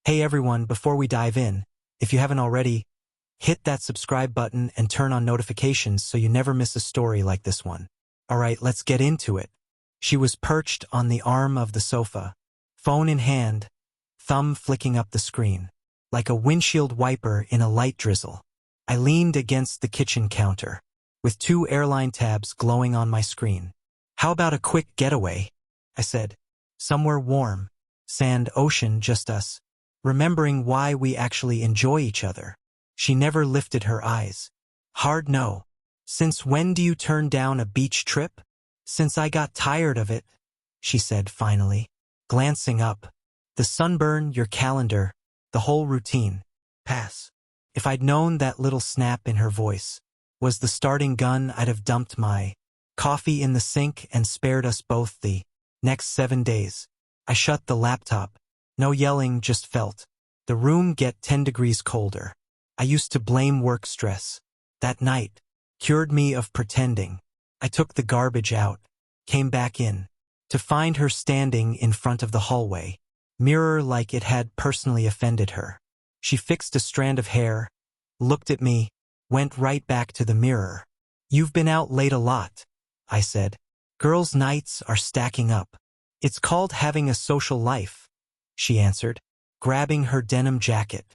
Hey everyone, before we dive in, if you haven't already, hit that subscribe button and turn on notifications so you never miss a story like this one. Alright, let's get into it. She was perched on the arm of the sofa, phone in hand, thumb flicking up the screen, like a windshield wiper in a light drizzle. I leaned against the kitchen counter, with 2 airline tabs glowing on my screen. How about a quick getaway? I said. Somewhere warm, sand, ocean, just us, remembering why we actually enjoy each other. She never lifted her eyes. Hard no. Since when do you turn down a beach trip? Since I got tired of it, she said finally, glancing up. The sunburn, your calendar, the whole routine. Pass. If I'd known that little snap in her voice was the starting gun, I'd have dumped my coffee in the sink and spared us both the next 7 days. I shut the laptop. No yelling, just felt the room get 10 degrees colder. I used to blame work stress. That night cured me of pretending. I took the garbage out, came back in, to find her standing in front of the hallway, mirror like it had personally offended her. She fixed a strand of hair, looked at me, went right back to the mirror. You've been out late a lot, I said. Girls' nights are stacking up. It's called having a social life, she answered, grabbing her denim jacket.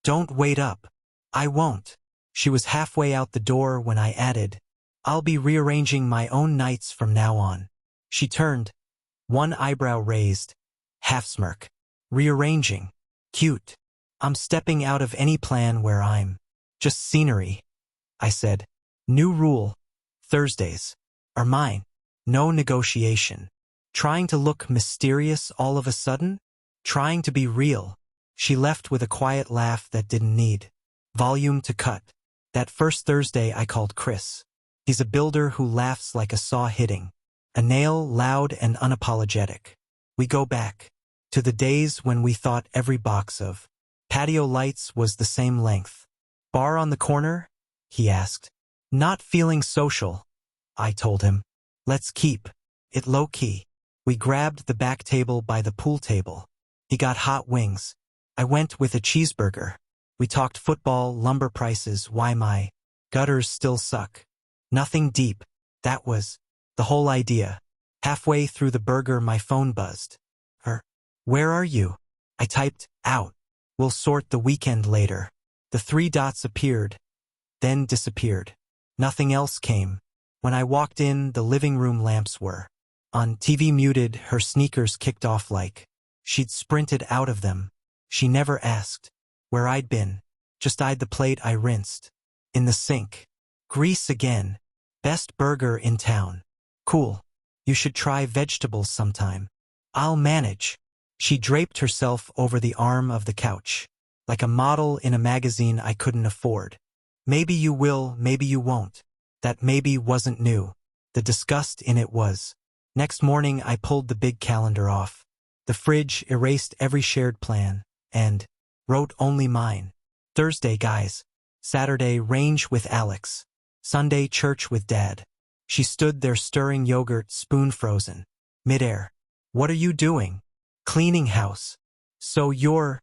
Don't wait up. I won't. She was halfway out the door when I added, I'll be rearranging my own nights from now on. She turned, one eyebrow raised, half smirk. Rearranging. Cute. I'm stepping out of any plan where I'm just scenery, I said. New rule. Thursdays are mine. No negotiation. Trying to look mysterious all of a sudden? Trying to be real. She left with a quiet laugh that didn't need volume to cut. That first Thursday I called Chris. He's a builder who laughs like a saw hitting. A nail, loud and unapologetic. We go back to the days when we thought every box of patio lights was the same length. Bar on the corner? He asked. Not feeling social, I told him. Let's keep it low-key. We grabbed the back table by the pool table. He got hot wings. I went with a cheeseburger. We talked football, lumber prices, why my gutters still suck. Nothing deep. That was the whole idea. Halfway through the burger my phone buzzed. Where are you? I typed, out. We'll sort the weekend later. The 3 dots appeared, then disappeared. Nothing else came. When I walked in, the living room lamps were on, TV muted, her sneakers kicked off like she'd sprinted out of them. She never asked where I'd been, just eyed the plate I rinsed. In the sink. Grease again. Best burger in town. Cool. You should try vegetables sometime. I'll manage. She draped herself over the arm of the couch, like a model in a magazine I couldn't afford. Maybe you will, maybe you won't. That maybe wasn't new. The disgust in it was. Next morning I pulled the big calendar off. The fridge erased every shared plan, and wrote only mine. Thursday, guys. Saturday, range with Alex. Sunday, church with Dad. She stood there stirring yogurt, spoon frozen. Midair. What are you doing? Cleaning house. So you're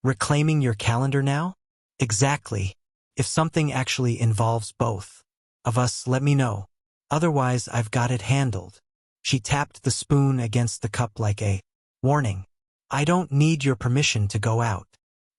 reclaiming your calendar now? Exactly. If something actually involves both of us, let me know. Otherwise, I've got it handled. She tapped the spoon against the cup like a warning. I don't need your permission to go out.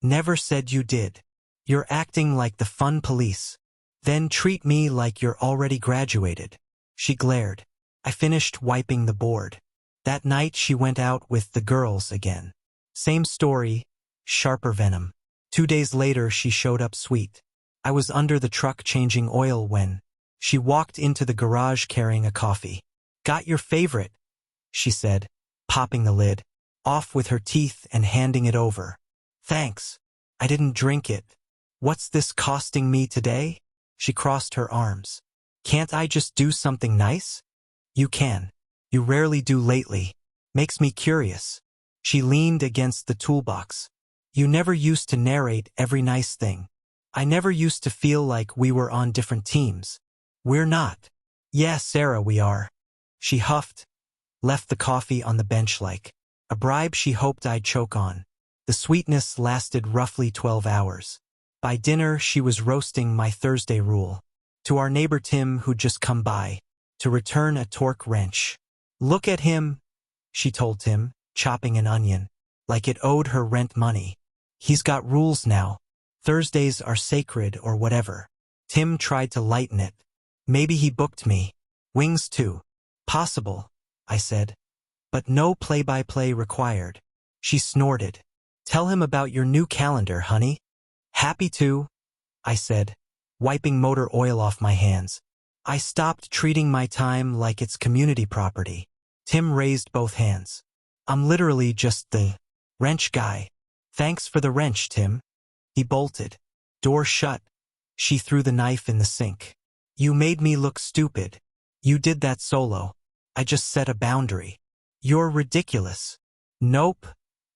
Never said you did. You're acting like the fun police. Then treat me like you're already graduated. She glared. I finished wiping the board. That night she went out with the girls again. Same story, sharper venom. 2 days later she showed up sweet. I was under the truck changing oil when she walked into the garage carrying a coffee. Got your favorite, she said, popping the lid off with her teeth and handing it over. Thanks. I didn't drink it. What's this costing me today? She crossed her arms. Can't I just do something nice? You can. You rarely do lately. Makes me curious. She leaned against the toolbox. You never used to narrate every nice thing. I never used to feel like we were on different teams. We're not. Yeah, Sarah, we are. She huffed, left the coffee on the bench like a bribe she hoped I'd choke on. The sweetness lasted roughly 12 hours. By dinner, she was roasting my Thursday rule. To our neighbor Tim, who'd just come by, to return a torque wrench. "Look at him," she told Tim, chopping an onion, like it owed her rent money. "He's got rules now. Thursdays are sacred or whatever." Tim tried to lighten it. "Maybe he booked me. Wings too." "Possible," I said. "But no play-by-play required." She snorted. "Tell him about your new calendar, honey." "Happy to," I said, wiping motor oil off my hands. I stopped treating my time like it's community property. Tim raised both hands. "I'm literally just the wrench guy." "Thanks for the wrench, Tim." He bolted. Door shut. She threw the knife in the sink. "You made me look stupid. You did that solo. I just set a boundary." "You're ridiculous." "Nope,"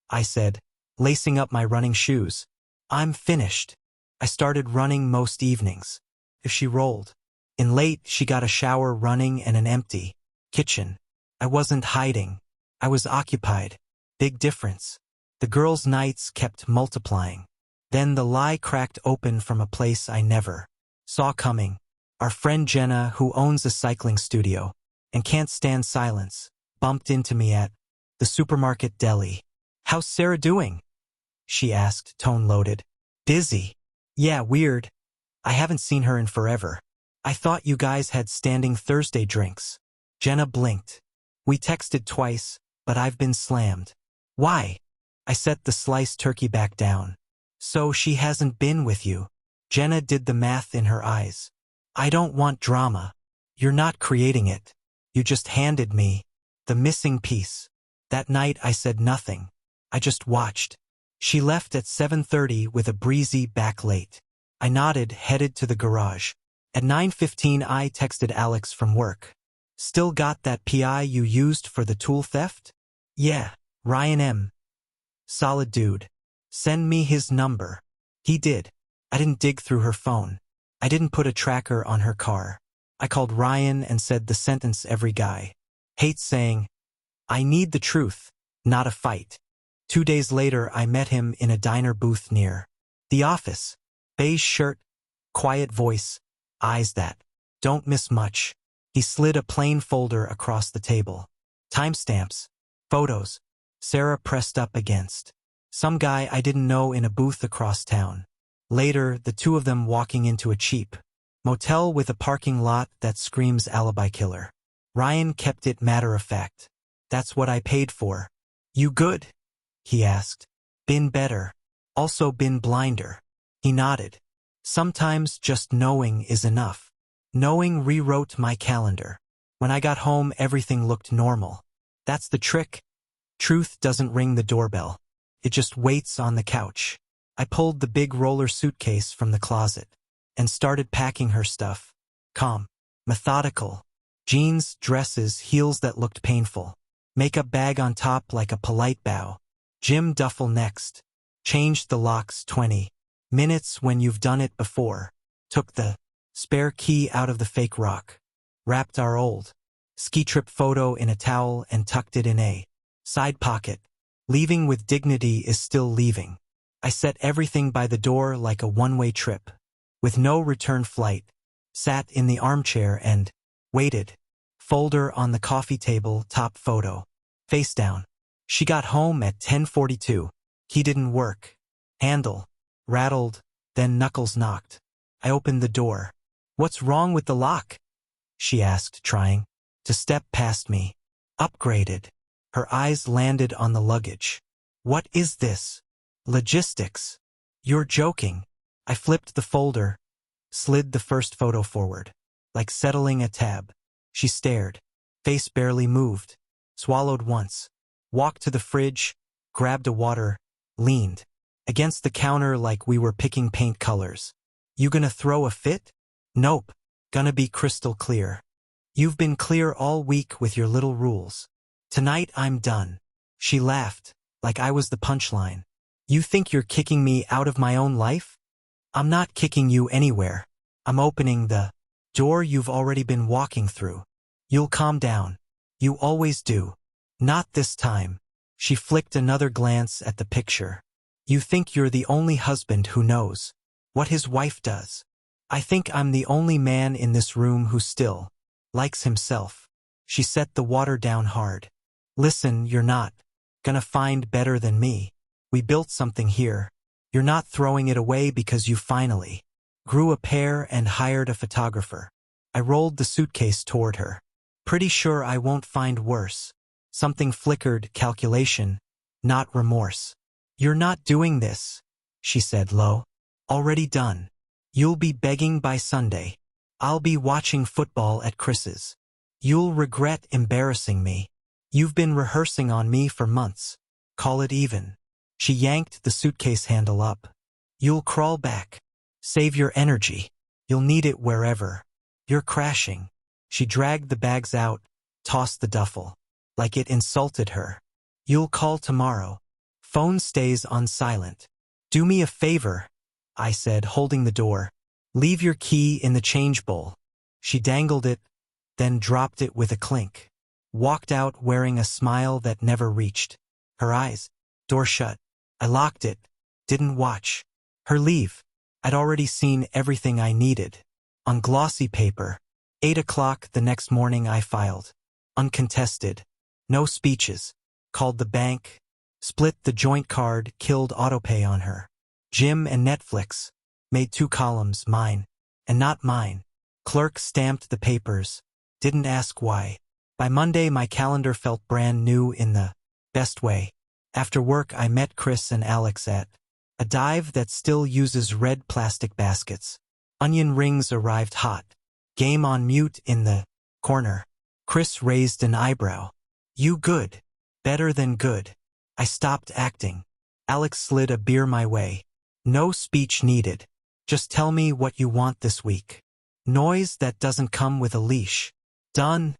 I said, lacing up my running shoes. "I'm finished." I started running most evenings. If she rolled. In late, she got a shower running and an empty kitchen. I wasn't hiding. I was occupied. Big difference. The girls' nights kept multiplying. Then the lie cracked open from a place I never saw coming. Our friend Jenna, who owns a cycling studio and can't stand silence, bumped into me at the supermarket deli. "How's Sarah doing?" she asked, tone loaded. "Busy." "Yeah, weird. I haven't seen her in forever." "I thought you guys had standing Thursday drinks." Jenna blinked. "We texted twice, but I've been slammed." "Why?" I set the sliced turkey back down. "So she hasn't been with you." Jenna did the math in her eyes. "I don't want drama. You're not creating it. You just handed me the missing piece." That night I said nothing. I just watched. She left at 7:30 with a breezy back late. I nodded, headed to the garage. At 9:15 I texted Alex from work. "Still got that PI you used for the tool theft?" "Yeah, Ryan M. Solid dude. Send me his number." He did. I didn't dig through her phone. I didn't put a tracker on her car. I called Ryan and said the sentence every guy hates saying, "I need the truth, not a fight." 2 days later I met him in a diner booth near the office. Beige shirt, quiet voice, eyes that don't miss much. He slid a plain folder across the table. Timestamps, photos, Sarah pressed up against. Some guy I didn't know in a booth across town. Later, the two of them walking into a cheap motel with a parking lot that screams alibi killer. Ryan kept it matter of fact. "That's what I paid for." "You good?" he asked. "Been better. Also been blinder." He nodded. "Sometimes just knowing is enough." Knowing rewrote my calendar. When I got home, everything looked normal. That's the trick. Truth doesn't ring the doorbell. It just waits on the couch. I pulled the big roller suitcase from the closet and started packing her stuff. Calm, methodical. Jeans, dresses, heels that looked painful. Makeup bag on top like a polite bow. Gym duffel next. Changed the locks 20 minutes when you've done it before. Took the spare key out of the fake rock. Wrapped our old ski trip photo in a towel and tucked it in a side pocket. Leaving with dignity is still leaving. I set everything by the door like a one-way trip. With no return flight. Sat in the armchair and waited. Folder on the coffee table, top photo. Face down. She got home at 10:42. He didn't work. Handle rattled, then knuckles knocked. I opened the door. "What's wrong with the lock?" she asked, trying to step past me. "Upgraded." Her eyes landed on the luggage. "What is this? Logistics." "You're joking." I flipped the folder, slid the first photo forward, like settling a tab. She stared. Face barely moved. Swallowed once. Walked to the fridge, grabbed a water, leaned against the counter like we were picking paint colors. "You gonna throw a fit?" "Nope. Gonna be crystal clear." "You've been clear all week with your little rules. Tonight I'm done." She laughed, like I was the punchline. "You think you're kicking me out of my own life?" "I'm not kicking you anywhere. I'm opening the door you've already been walking through. You'll calm down. You always do." "Not this time." She flicked another glance at the picture. You think you're the only husband who knows what his wife does. I think I'm the only man in this room who still likes himself. She set the water down hard. Listen, you're not gonna find better than me. We built something here. You're not throwing it away because you finally grew a pair and hired a photographer. I rolled the suitcase toward her. Pretty sure I won't find worse. Something flickered, calculation, not remorse. You're not doing this, she said low. Already done. You'll be begging by Sunday. I'll be watching football at Chris's. You'll regret embarrassing me. You've been rehearsing on me for months. Call it even. She yanked the suitcase handle up. You'll crawl back. Save your energy. You'll need it wherever you're crashing. She dragged the bags out, tossed the duffel, like it insulted her. You'll call tomorrow. Phone stays on silent. Do me a favor, I said, holding the door. Leave your key in the change bowl. She dangled it, then dropped it with a clink. Walked out wearing a smile that never reached her eyes. Door shut. I locked it. Didn't watch her leave. I'd already seen everything I needed. On glossy paper. 8 o'clock the next morning I filed. Uncontested. No speeches. Called the bank. Split the joint card, killed autopay on her. Gym and Netflix. Made 2 columns, mine and not mine. Clerk stamped the papers. Didn't ask why. By Monday my calendar felt brand new in the best way. After work I met Chris and Alex at a dive that still uses red plastic baskets. Onion rings arrived hot. Game on mute in the corner. Chris raised an eyebrow. You good. Better than good. I stopped acting. Alex slid a beer my way. No speech needed. Just tell me what you want this week. Noise that doesn't come with a leash. Done,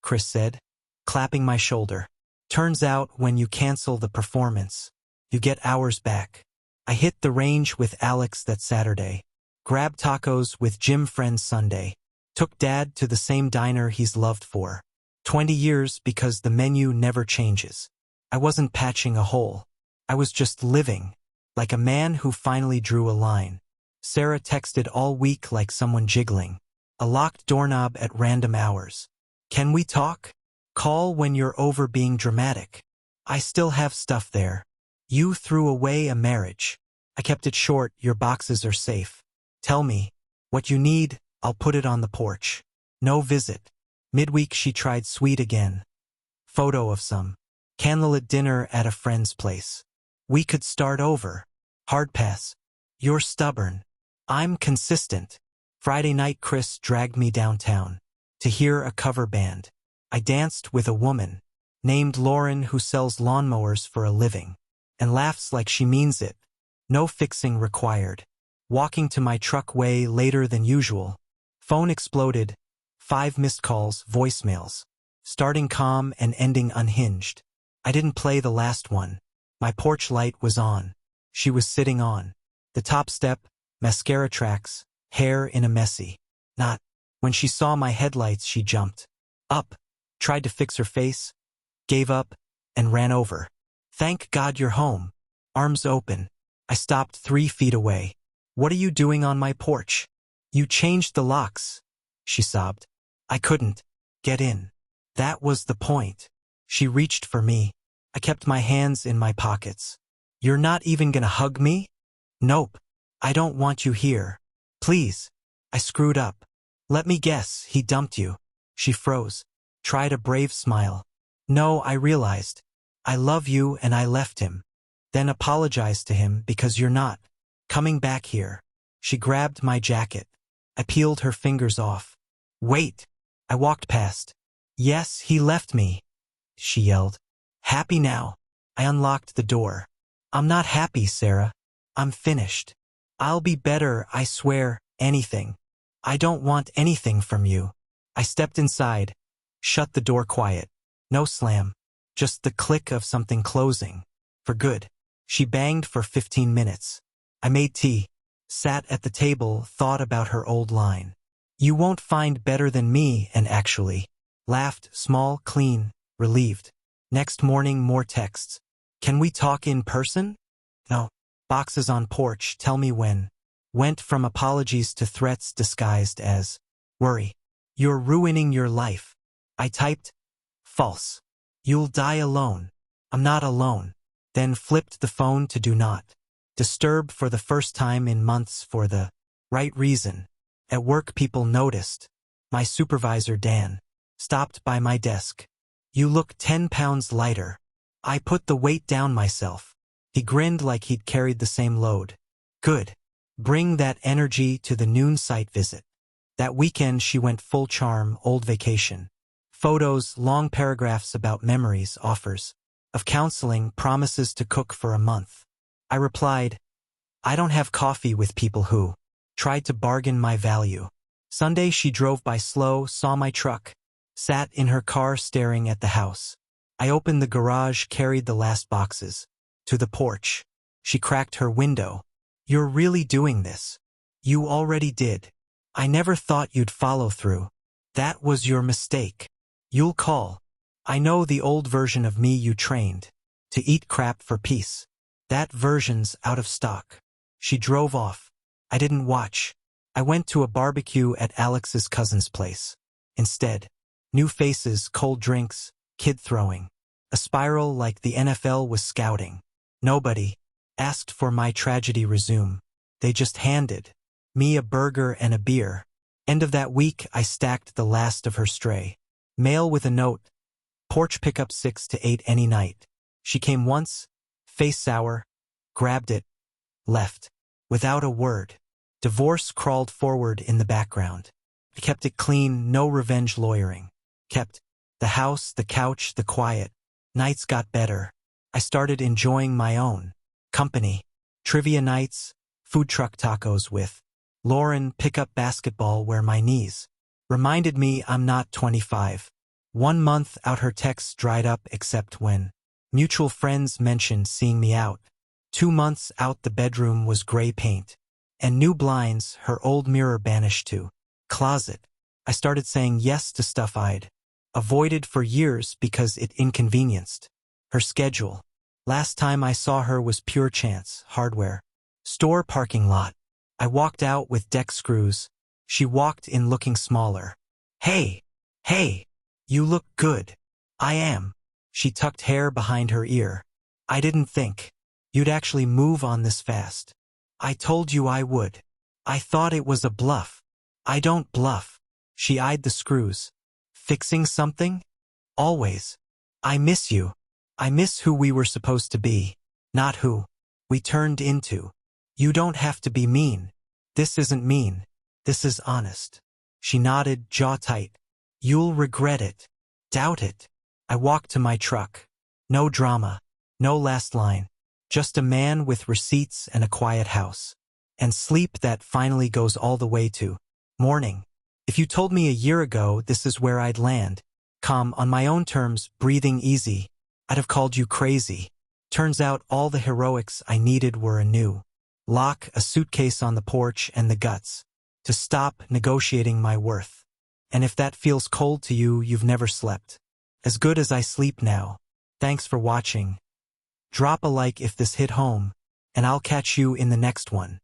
Chris said, clapping my shoulder. Turns out when you cancel the performance, you get hours back. I hit the range with Alex that Saturday. Grabbed tacos with gym friends Sunday. Took Dad to the same diner he's loved for 20 years because the menu never changes. I wasn't patching a hole. I was just living, like a man who finally drew a line. Sarah texted all week like someone jiggling. A locked doorknob at random hours. Can we talk? Call when you're over being dramatic. I still have stuff there. You threw away a marriage. I kept it short, your boxes are safe. Tell me what you need, I'll put it on the porch. No visit. Midweek she tried sweet again. Photo of some candlelit dinner at a friend's place. We could start over. Hard pass. You're stubborn. I'm consistent. Friday night Chris dragged me downtown to hear a cover band. I danced with a woman named Lauren who sells lawnmowers for a living and laughs like she means it. No fixing required. Walking to my truck way later than usual. Phone exploded. 5 missed calls, voicemails. Starting calm and ending unhinged. I didn't play the last one. My porch light was on. She was sitting on the top step, mascara tracks, hair in a messy knot. When she saw my headlights she jumped up, tried to fix her face, gave up, and ran over. Thank God you're home. Arms open. I stopped 3 feet away. What are you doing on my porch? You changed the locks, she sobbed. I couldn't get in. That was the point. She reached for me. I kept my hands in my pockets. You're not even gonna hug me? Nope. I don't want you here. Please. I screwed up. Let me guess, he dumped you. She froze. Tried a brave smile. No, I realized. I love you and I left him. Then apologized to him because you're not coming back here. She grabbed my jacket. I peeled her fingers off. Wait. I walked past. Yes, he left me, she yelled. Happy now. I unlocked the door. I'm not happy, Sarah. I'm finished. I'll be better, I swear, anything. I don't want anything from you. I stepped inside, shut the door quiet. No slam. Just the click of something closing. For good. She banged for 15 minutes. I made tea, sat at the table, thought about her old line. You won't find better than me, and actually laughed, small, clean, relieved. Next morning more texts. Can we talk in person? No. Boxes on porch, tell me when. Went from apologies to threats disguised as worry. You're ruining your life. I typed, false. You'll die alone. I'm not alone. Then flipped the phone to do not disturb for the first time in months for the right reason. At work people noticed. My supervisor, Dan, stopped by my desk. You look 10 pounds lighter. I put the weight down myself. He grinned like he'd carried the same load. Good. Bring that energy to the noon site visit. That weekend she went full charm, old vacation. Photos, long paragraphs about memories, offers of counseling, promises to cook for a month. I replied, I don't have coffee with people who tried to bargain my value. Sunday she drove by slow, saw my truck, sat in her car staring at the house. I opened the garage, carried the last boxes to the porch. She cracked her window. You're really doing this. You already did. I never thought you'd follow through. That was your mistake. You'll call. I know the old version of me you trained to eat crap for peace. That version's out of stock. She drove off. I didn't watch. I went to a barbecue at Alex's cousin's place. Instead, new faces, cold drinks, kid throwing. A spiral like the NFL was scouting. Nobody asked for my tragedy resume. They just handed me a burger and a beer. End of that week, I stacked the last of her stray mail with a note. Porch pickup 6 to 8 any night. She came once, face sour, grabbed it, left, without a word. Divorce crawled forward in the background. I kept it clean, no revenge lawyering. Kept the house, the couch, the quiet. Nights got better. I started enjoying my own company. Trivia nights, food truck tacos with Lauren, pickup basketball where my knees reminded me I'm not 25. 1 month out her texts dried up except when mutual friends mentioned seeing me out. 2 months out the bedroom was gray paint and new blinds, her old mirror banished to closet. I started saying yes to stuff I'd avoided for years because it inconvenienced her schedule. Last time I saw her was pure chance, hardware store parking lot. I walked out with deck screws. She walked in looking smaller. Hey, you look good. I am. She tucked hair behind her ear. I didn't think you'd actually move on this fast. I told you I would. I thought it was a bluff. I don't bluff. She eyed the screws. Fixing something? Always. I miss you. I miss who we were supposed to be, not who we turned into. You don't have to be mean. This isn't mean. This is honest. She nodded, jaw tight. You'll regret it. Doubt it. I walked to my truck. No drama. No last line. Just a man with receipts and a quiet house. And sleep that finally goes all the way to morning. If you told me a year ago this is where I'd land, calm on my own terms, breathing easy, I'd have called you crazy. Turns out all the heroics I needed were a new lock, a suitcase on the porch, and the guts to stop negotiating my worth. And if that feels cold to you, you've never slept as good as I sleep now. Thanks for watching. Drop a like if this hit home, and I'll catch you in the next one.